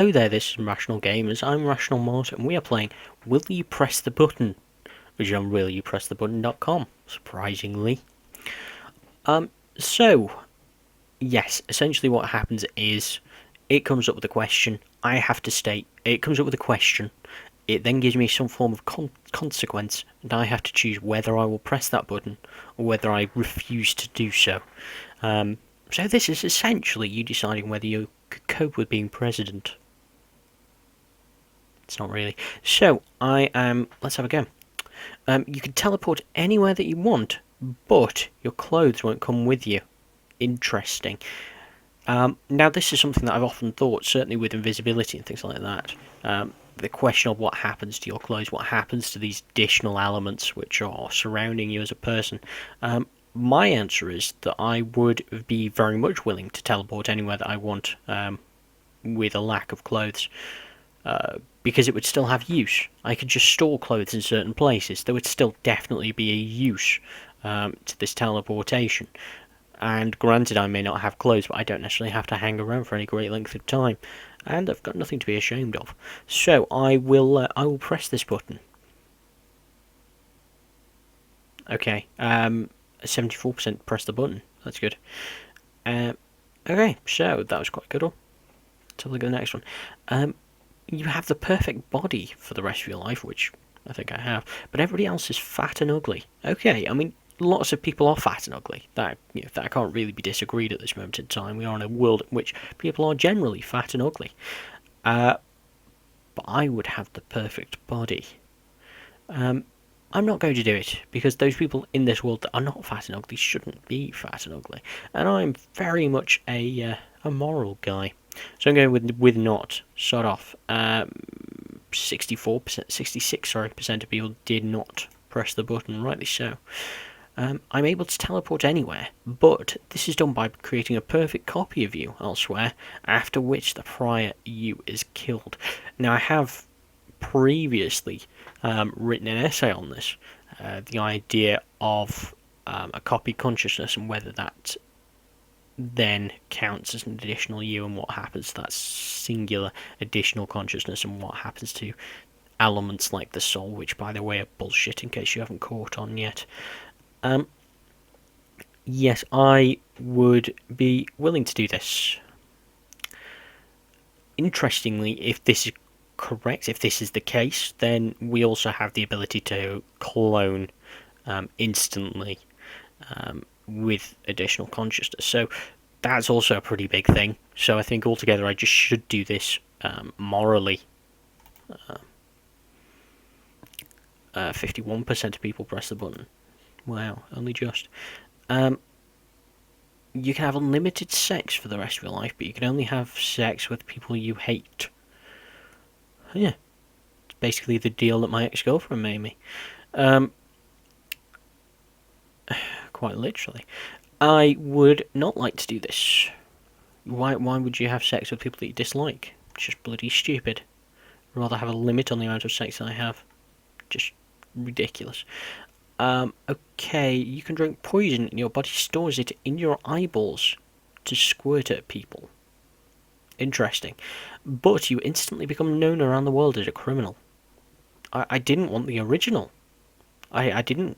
Hello there, this is Rational Gamers. I'm Rational Mort, and we are playing Will You Press the Button, which is on willYouPressTheButton.com, surprisingly. So, yes, essentially what happens is, it comes up with a question, I have to state, it comes up with a question, it then gives me some form of consequence, and I have to choose whether I will press that button, or whether I refuse to do so. So this is essentially you deciding whether you could cope with being president. It's not really. So, let's have a go. You can teleport anywhere that you want, but your clothes won't come with you. Interesting. Now, this is something that I've often thought, certainly with invisibility and things like that. The question of what happens to your clothes, what happens to these additional elements which are surrounding you as a person. My answer is that I would be very much willing to teleport anywhere that I want with a lack of clothes. Because it would still have use. I could just store clothes in certain places. There would still definitely be a use to this teleportation. And granted, I may not have clothes, but I don't necessarily have to hang around for any great length of time. And I've got nothing to be ashamed of. So I will press this button. Okay, 74% press the button. That's good. Okay, so that was quite a good one. Let's have a look at the next one. You have the perfect body for the rest of your life, which I think I have, but everybody else is fat and ugly. Okay, I mean, lots of people are fat and ugly. That can't really be disagreed at this moment in time. We are in a world in which people are generally fat and ugly. But I would have the perfect body. I'm not going to do it, because those people in this world that are not fat and ugly shouldn't be fat and ugly. And I'm very much a moral guy. So I'm going with not. Sort off. 66% of people did not press the button, rightly so. I'm able to teleport anywhere, but this is done by creating a perfect copy of you elsewhere, after which the prior you is killed. Now, I have previously written an essay on this, the idea of a copy consciousness and whether that then counts as an additional you, and what happens to that singular additional consciousness, and what happens to elements like the soul, which, by the way, are bullshit in case you haven't caught on yet. Yes, I would be willing to do this. Interestingly, if this is correct, if this is the case, then we also have the ability to clone instantly with additional consciousness. So that's also a pretty big thing. So I think altogether I just should do this morally. 51% of people press the button. Wow, only just. You can have unlimited sex for the rest of your life, but you can only have sex with people you hate. Yeah, it's basically the deal that my ex-girlfriend made me. Quite literally. I would not like to do this. Why would you have sex with people that you dislike? It's just bloody stupid. I'd rather have a limit on the amount of sex that I have. Just ridiculous. Okay, you can drink poison and your body stores it in your eyeballs to squirt at people. Interesting. But you instantly become known around the world as a criminal. I didn't want the original. I don't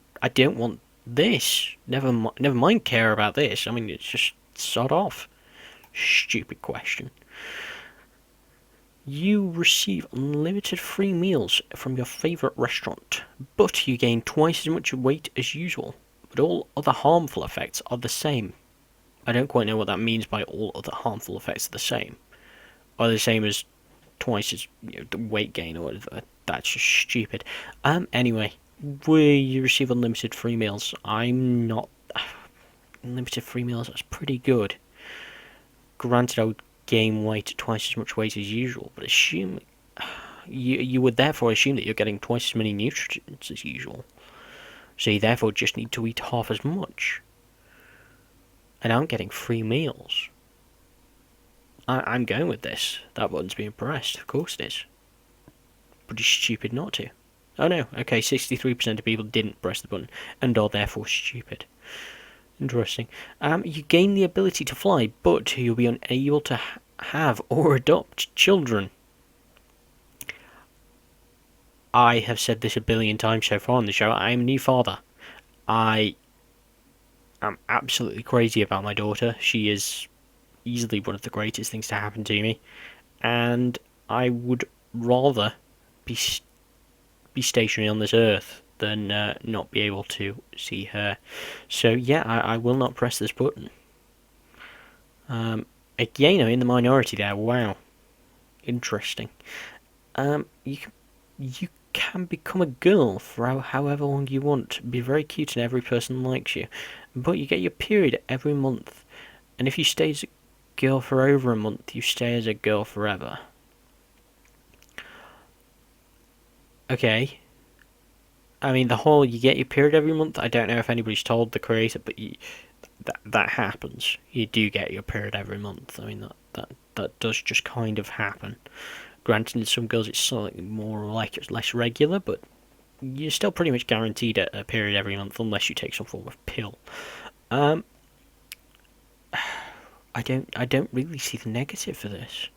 want this. Never mind care about this. I mean, it's just sod off. Stupid question. You receive unlimited free meals from your favourite restaurant, but you gain twice as much weight as usual. But all other harmful effects are the same. I don't quite know what that means by all other harmful effects are the same. Are the same as twice as the weight gain or whatever. That's just stupid. Anyway, you receive unlimited free meals. I'm not. Unlimited free meals, that's pretty good. Granted, I would gain weight twice as much weight as usual, but assume you would therefore assume that you're getting twice as many nutrients as usual. So you therefore just need to eat half as much. And I'm getting free meals. I'm going with this. That button's being pressed. Of course it is. Pretty stupid not to. Oh no, okay, 63% of people didn't press the button, and are therefore stupid. Interesting. You gain the ability to fly, but you'll be unable to have or adopt children. I have said this a billion times so far on the show. I am a new father. I am absolutely crazy about my daughter. She is easily one of the greatest things to happen to me, and I would rather be stationary on this earth than not be able to see her. So yeah, I will not press this button. Again, I'm in the minority there. Wow, interesting. You can become a girl for however long you want. Be very cute and every person likes you, but you get your period every month. And if you stay as a girl for over a month, you stay as a girl forever. Okay. I mean, the whole you get your period every month, I don't know if anybody's told the creator, but that happens. You do get your period every month. I mean, that does just kind of happen. Granted, in some girls it's slightly more like it's less regular, but you're still pretty much guaranteed a period every month unless you take some form of pill. I don't really see the negative for this.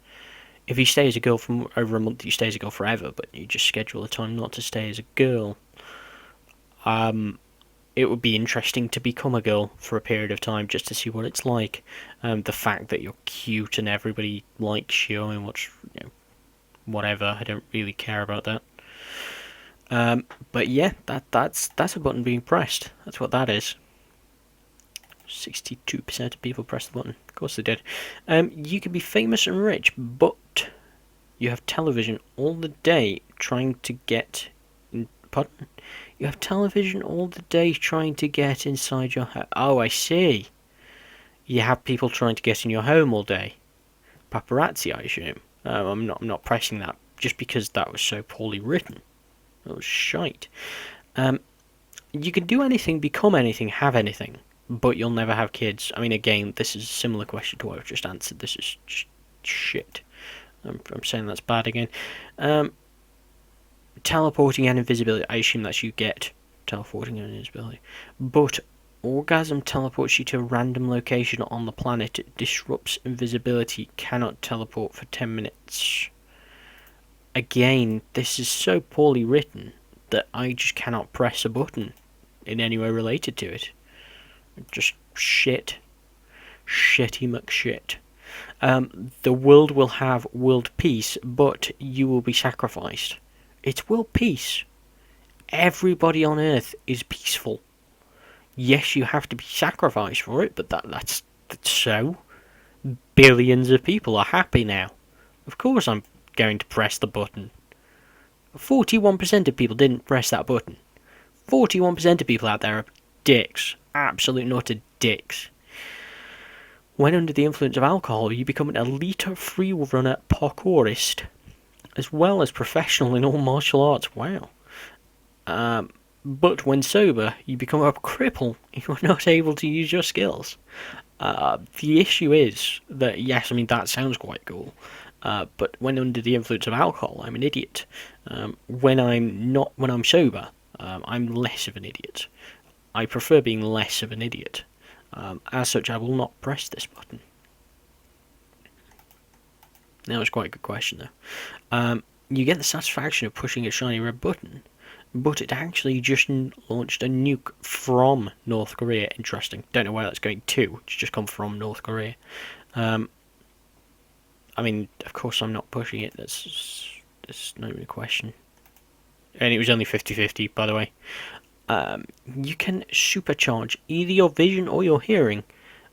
If you stay as a girl for over a month, you stay as a girl forever, but you just schedule a time not to stay as a girl. It would be interesting to become a girl for a period of time just to see what it's like. The fact that you're cute and everybody likes you and whatever, I don't really care about that. But yeah, that's a button being pressed. That's what that is. 62% of people pressed the button. Of course they did. You can be famous and rich, but you have television all the day trying to get... Pardon? You have television all the day trying to get inside your house. Oh, I see. You have people trying to get in your home all day. Paparazzi, I assume. I'm not pressing that just because that was so poorly written. That was shite. You can do anything, become anything, have anything, but you'll never have kids. I mean, again, this is a similar question to what I've just answered. This is just shit. I'm saying that's bad again. Teleporting and invisibility. I assume that's you get teleporting and invisibility. But orgasm teleports you to a random location on the planet. It disrupts invisibility. Cannot teleport for 10 minutes. Again, this is so poorly written that I just cannot press a button in any way related to it. Just shit. Shitty McShit. The world will have world peace, but you will be sacrificed. It's world peace. Everybody on Earth is peaceful. Yes, you have to be sacrificed for it, but that's so. Billions of people are happy now. Of course I'm going to press the button. 41% of people didn't press that button. 41% of people out there are dicks. Absolute nutter dicks. When under the influence of alcohol, you become an elite free runner parkourist, as well as professional in all martial arts. Wow. But when sober, you become a cripple. You are not able to use your skills. The issue is that, yes, I mean, that sounds quite cool. But when under the influence of alcohol, I'm an idiot. When I'm sober, I'm less of an idiot. I prefer being less of an idiot. As such, I will not press this button. That was quite a good question, though. You get the satisfaction of pushing a shiny red button, but it actually just launched a nuke from North Korea. Interesting. Don't know where that's going to. It's just come from North Korea. I mean, of course I'm not pushing it. That's not even a question. And it was only 50-50, by the way. You can supercharge either your vision or your hearing,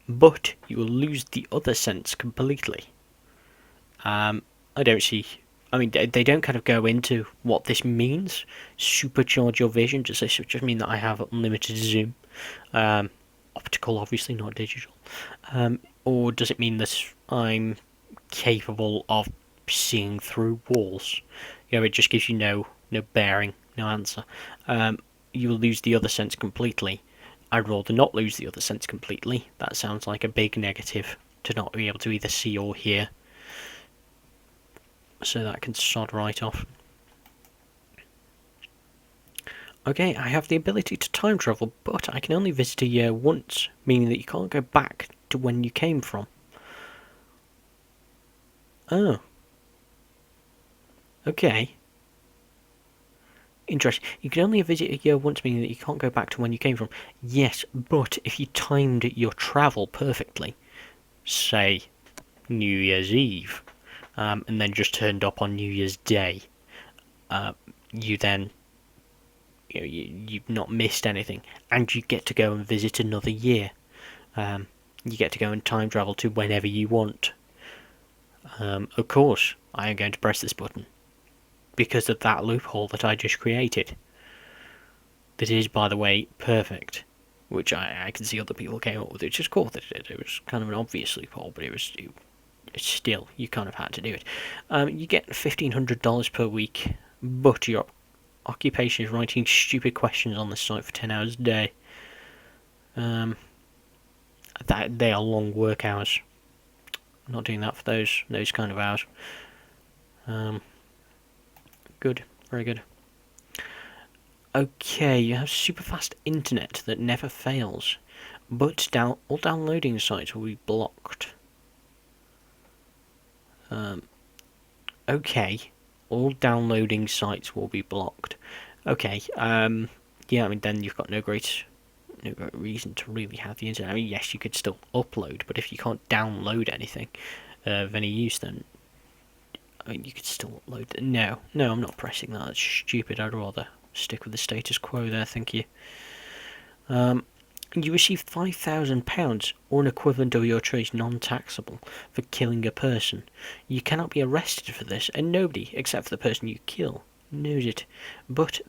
but you will lose the other sense completely. I don't see... I mean, they don't kind of go into what this means. Supercharge your vision. Does this just mean that I have unlimited zoom? Optical, obviously, not digital. Or does it mean that I'm capable of seeing through walls? It just gives you no bearing, no answer. You will lose the other sense completely. I'd rather not lose the other sense completely. That sounds like a big negative, to not be able to either see or hear. So that can sod right off. Okay, I have the ability to time travel, but I can only visit a year once, meaning that you can't go back to when you came from. Oh. Okay. Interesting. You can only visit a year once, meaning that you can't go back to when you came from. Yes, but if you timed your travel perfectly, say New Year's Eve, and then just turned up on New Year's Day, you then you've not missed anything, and you get to go and visit another year. You get to go and time travel to whenever you want. Of course, I am going to press this button because of that loophole that I just created. That is, by the way, perfect. Which I can see other people came up with, which is cool that it did. It was kind of an obvious loophole, but still, you kind of had to do it. You get $1,500 per week, but your occupation is writing stupid questions on the site for 10 hours a day. That they are long work hours. I'm not doing that for those kind of hours. Good, very good. Okay, you have super fast internet that never fails, but all downloading sites will be blocked. Okay, all downloading sites will be blocked. Okay, yeah, I mean then you've got no great reason to really have the internet. I mean, yes, you could still upload, but if you can't download anything of any use, then I mean you could still upload. No, I'm not pressing that. That's stupid. I'd rather stick with the status quo there, thank you. You receive £5,000 or an equivalent of your choice non-taxable for killing a person. You cannot be arrested for this, and nobody, except for the person you kill, knows it. But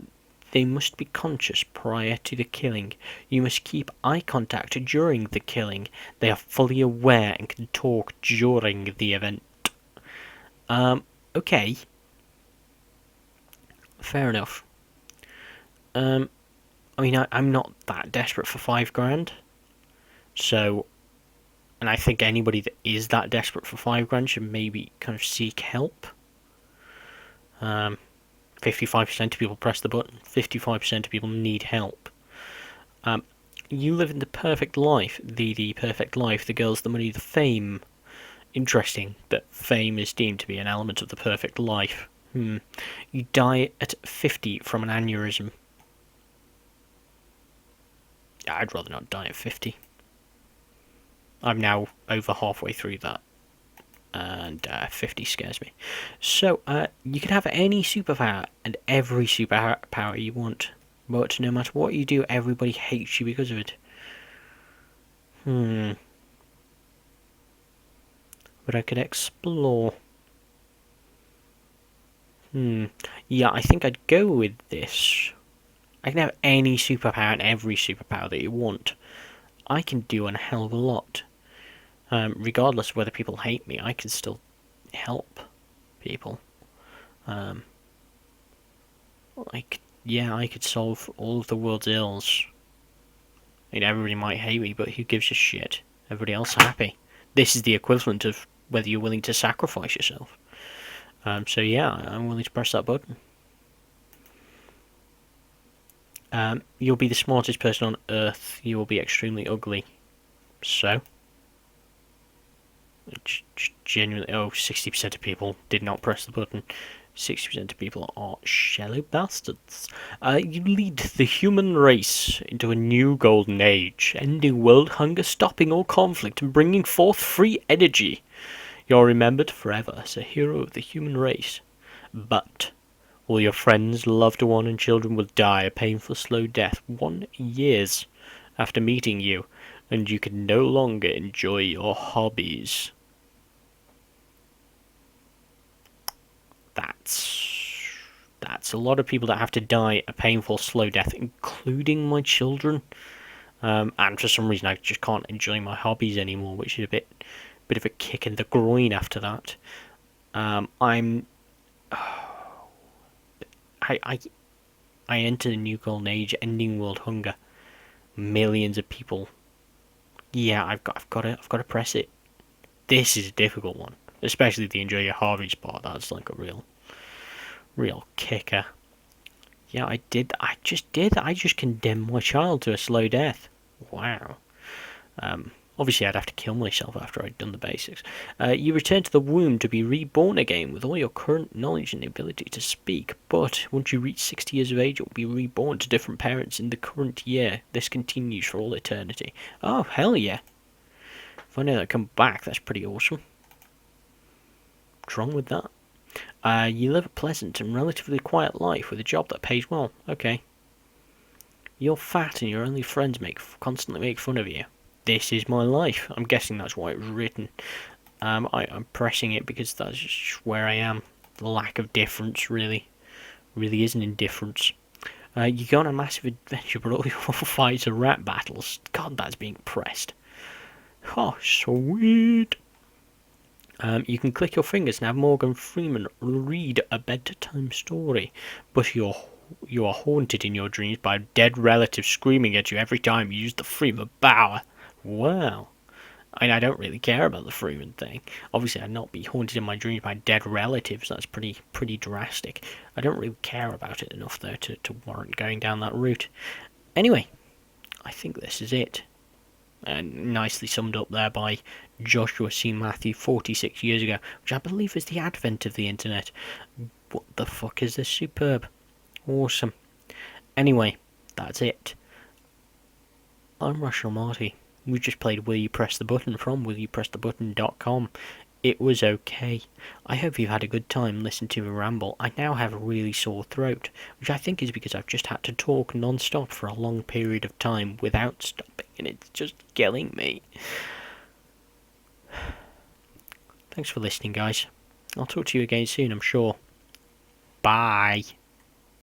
they must be conscious prior to the killing. You must keep eye contact during the killing. They are fully aware and can talk during the event. Okay. Fair enough. I mean, I'm not that desperate for $5,000, so, and I think anybody that is that desperate for $5,000 should maybe kind of seek help. 55% of people press the button. 55% of people need help. You live in the perfect life, the perfect life, the girls, the money, the fame. Interesting that fame is deemed to be an element of the perfect life. You die at 50 from an aneurysm. I'd rather not die at 50. I'm now over halfway through that, and 50 scares me. So, you can have any superpower and every superpower you want, but no matter what you do, everybody hates you because of it. But I could explore. Yeah, I think I'd go with this. I can have any superpower and every superpower that you want. I can do a hell of a lot. Regardless of whether people hate me, I can still help people. I could solve all of the world's ills. I mean, everybody might hate me, but who gives a shit? Everybody else happy. This is the equivalent of whether you're willing to sacrifice yourself. So yeah, I'm willing to press that button. You'll be the smartest person on Earth. You will be extremely ugly. So, genuinely, 60% of people did not press the button. 60% of people are shallow bastards. You lead the human race into a new golden age, ending world hunger, stopping all conflict, and bringing forth free energy. You're remembered forever as a hero of the human race. But all your friends, loved ones, and children will die a painful, slow death 1 year after meeting you, and you can no longer enjoy your hobbies. That's a lot of people that have to die a painful, slow death, including my children. And for some reason, I just can't enjoy my hobbies anymore, which is a bit of a kick in the groin after that. I enter the new golden age, ending world hunger. Millions of people. Yeah, I've got to press it. This is a difficult one, especially the enjoy your hobbies part. That's like a real kicker. Yeah, I just condemned my child to a slow death. Wow. Obviously, I'd have to kill myself after I'd done the basics. You return to the womb to be reborn again with all your current knowledge and the ability to speak, but once you reach 60 years of age, you'll be reborn to different parents in the current year. This continues for all eternity. Oh, hell yeah. If I know that I come back, that's pretty awesome. What's wrong with that? You live a pleasant and relatively quiet life with a job that pays well. Okay. You're fat and your only friends constantly make fun of you. This is my life. I'm guessing that's why it was written. I'm pressing it because that's just where I am. The lack of difference really isn't indifference. You go on a massive adventure, but all your fights are rap battles. God, that's being pressed. Oh, sweet. You can click your fingers and have Morgan Freeman read a bedtime story, but you are haunted in your dreams by a dead relative screaming at you every time you use the Freeman power. Wow. I don't really care about the Freeman thing. Obviously, I'd not be haunted in my dreams by dead relatives. That's pretty drastic. I don't really care about it enough, though, to warrant going down that route. Anyway, I think this is it. Nicely summed up there by Joshua C. Matthew 46 years ago, which I believe is the advent of the internet. What the fuck is this? Superb. Awesome. Anyway, that's it. I'm Russell Marty. We just played Will You Press the Button from willyoupressthebutton.com. It was okay. I hope you've had a good time listening to me ramble. I now have a really sore throat, which I think is because I've just had to talk non-stop for a long period of time without stopping, and it's just killing me. Thanks for listening, guys. I'll talk to you again soon, I'm sure. Bye.